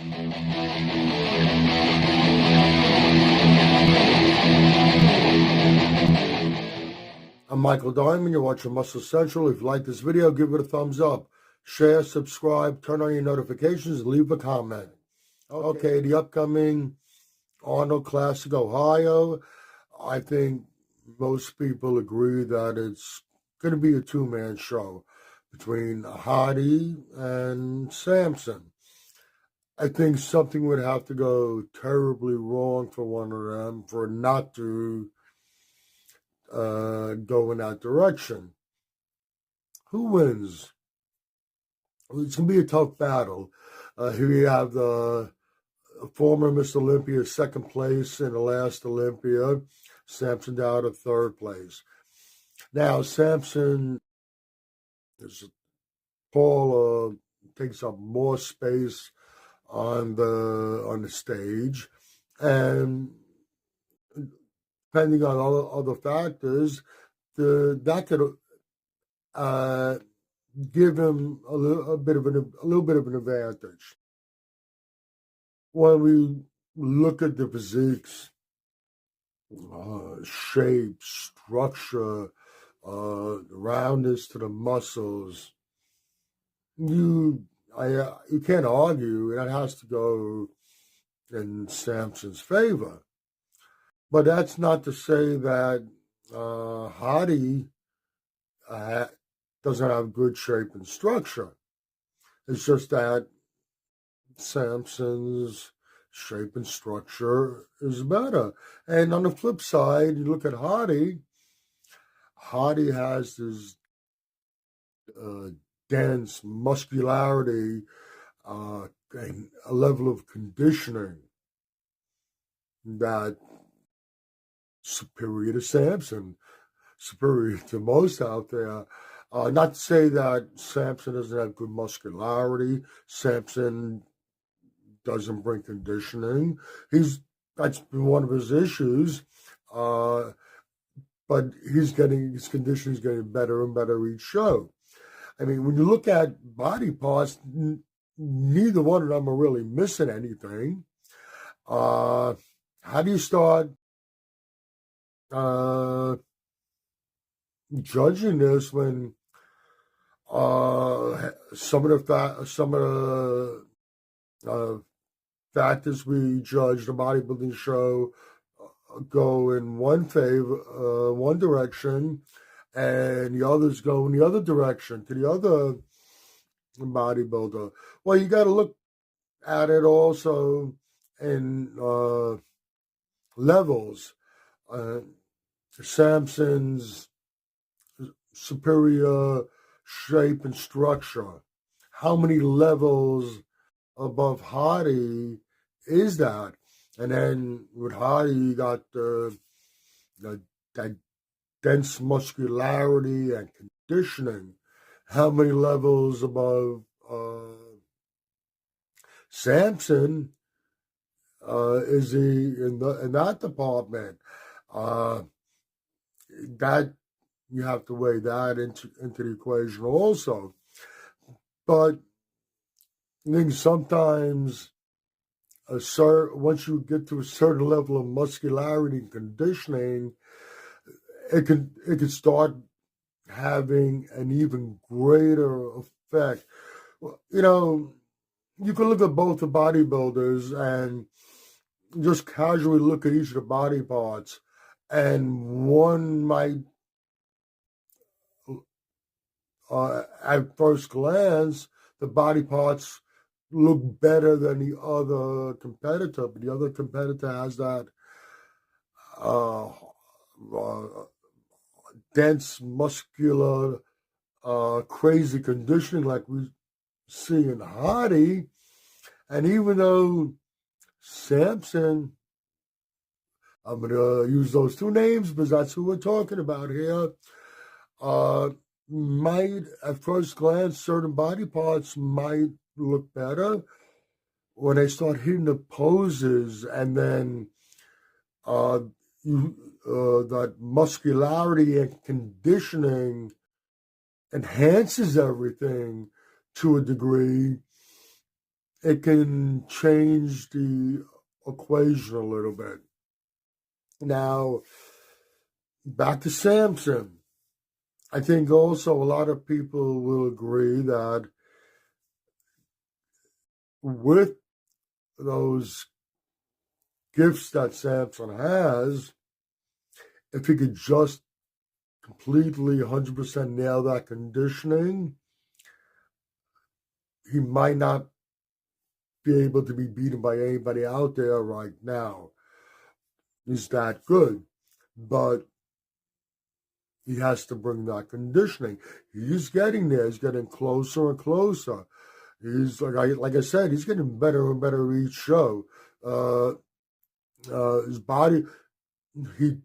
I'm Michael Diamond. You're watching Muscle Central. If you like this video, give it a thumbs up. Share, subscribe, turn on your notifications, and leave a comment. Okay, the upcoming Arnold Classic, Ohio. I think most people agree that it's going to be a two-man show between Hadi and Samson. I think something would have to go terribly wrong for one of them for not to go in that direction. Who wins? It's going to be a tough battle. Here you have the former Mr. Olympia, second place in the last Olympia. Samson Dauda, third place. Now, Samson is taller, takes up more space on the stage, and depending on other factors, that could give him a little bit of an advantage. When we look at the physiques, shape, structure, roundness to the muscles, you can't argue. That has to go in Samson's favor. But that's not to say that Hadi doesn't have good shape and structure. It's just that Samson's shape and structure is better. And on the flip side, you look at Hadi. Hadi has this dense muscularity and a level of conditioning that superior to Samson, superior to most out there. Not to say that Samson doesn't have good muscularity. Samson doesn't bring conditioning. That's been one of his issues. But his conditioning is getting better and better each show. I mean, when you look at body parts, neither one of them are really missing anything. How do you start judging this when some of the factors we judge the bodybuilding show go in one direction, and the others go in the other direction to the other bodybuilder? Well, you got to look at it also in levels. Samson's superior shape and structure. How many levels above Hadi is that? And then with Hadi, you got that dense muscularity and conditioning. How many levels above Samson is he in that department? That you have to weigh that into the equation also. But I think sometimes once you get to a certain level of muscularity and conditioning, it can start having an even greater effect. You know, you can look at both the bodybuilders and just casually look at each of the body parts, and one might, at first glance, the body parts look better than the other competitor, but the other competitor has that dense, muscular, crazy conditioning like we see in Hadi. And even though Samson, I'm going to use those two names because that's who we're talking about here, might, at first glance, certain body parts might look better when they start hitting the poses, and then that muscularity and conditioning enhances everything to a degree. it can change the equation a little bit. Now, back to Samson. I think also a lot of people will agree that with those gifts that Samson has, if he could just completely 100% nail that conditioning, he might not be able to be beaten by anybody out there right now. He's that good. But he has to bring that conditioning. He's getting there. He's getting closer and closer. He's like I said, he's getting better and better each show. His body, he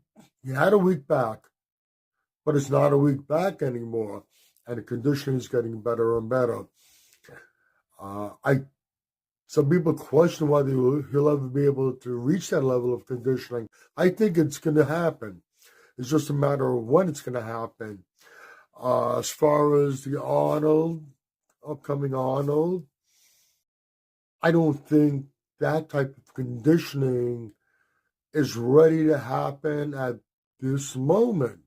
had a weak back, but it's not a weak back anymore, and the conditioning is getting better and better. Some people question whether he'll ever be able to reach that level of conditioning. I think it's going to happen. It's just a matter of when it's going to happen. As far as the upcoming Arnold, I don't think that type of conditioning is ready to happen at this moment.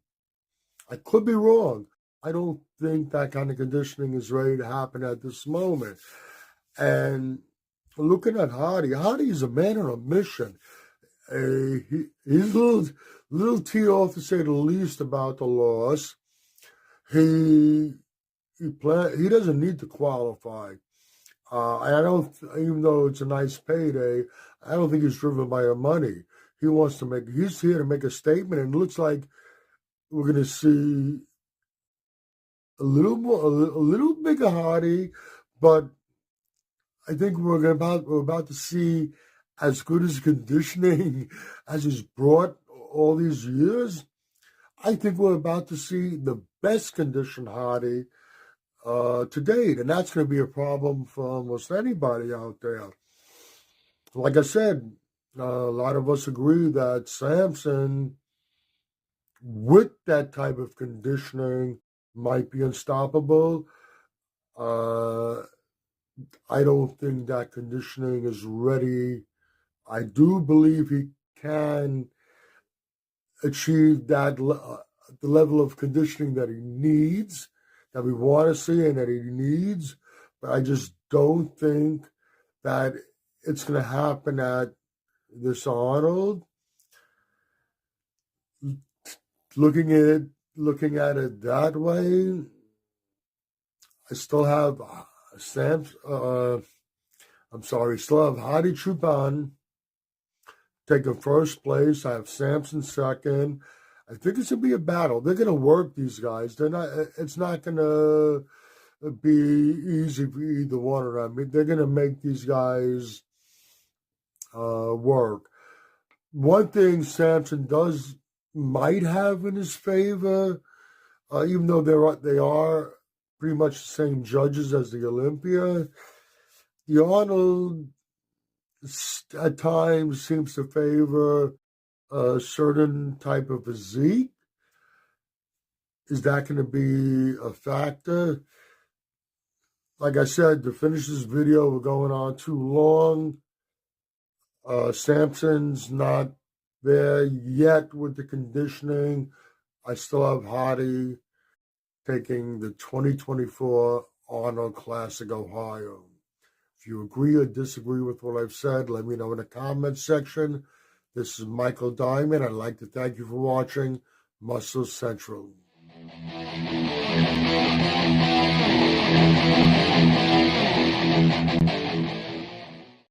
I could be wrong. I don't think that kind of conditioning is ready to happen at this moment. And looking at Hadi is a man on a mission. He's a little tee off, to say the least, about the loss. He doesn't need to qualify. I don't, even though it's a nice payday, I don't think he's driven by the money. He's here to make a statement, and it looks like we're going to see a little bigger Hadi, but I think we're about to see as good as conditioning as he's brought all these years. I think we're about to see the best conditioned Hadi to date, and that's going to be a problem for almost anybody out there. Like I said, a lot of us agree that Samson, with that type of conditioning, might be unstoppable. I don't think that conditioning is ready. I do believe he can achieve that the level of conditioning that he needs, that we want to see and that he needs, but I just don't think that it's going to happen at this Arnold. Looking at it that way, I still have still have Hadi Choopan taking first place. I have Samson second. I think it's going to be a battle. They're going to work these guys. It's not going to be easy for either one of them. They're going to make these guys work. One thing Samson might have in his favor, even though they are pretty much the same judges as the Olympia, the Arnold at times seems to favor a certain type of physique. Is that going to be a factor? Like I said, to finish this video, we're going on too long. Samson's not there yet with the conditioning. I still have Hadi taking the 2024 Arnold Classic Ohio. If you agree or disagree with what I've said, let me know in the comments section. This is Michael Diamond. I'd like to thank you for watching Muscle Central.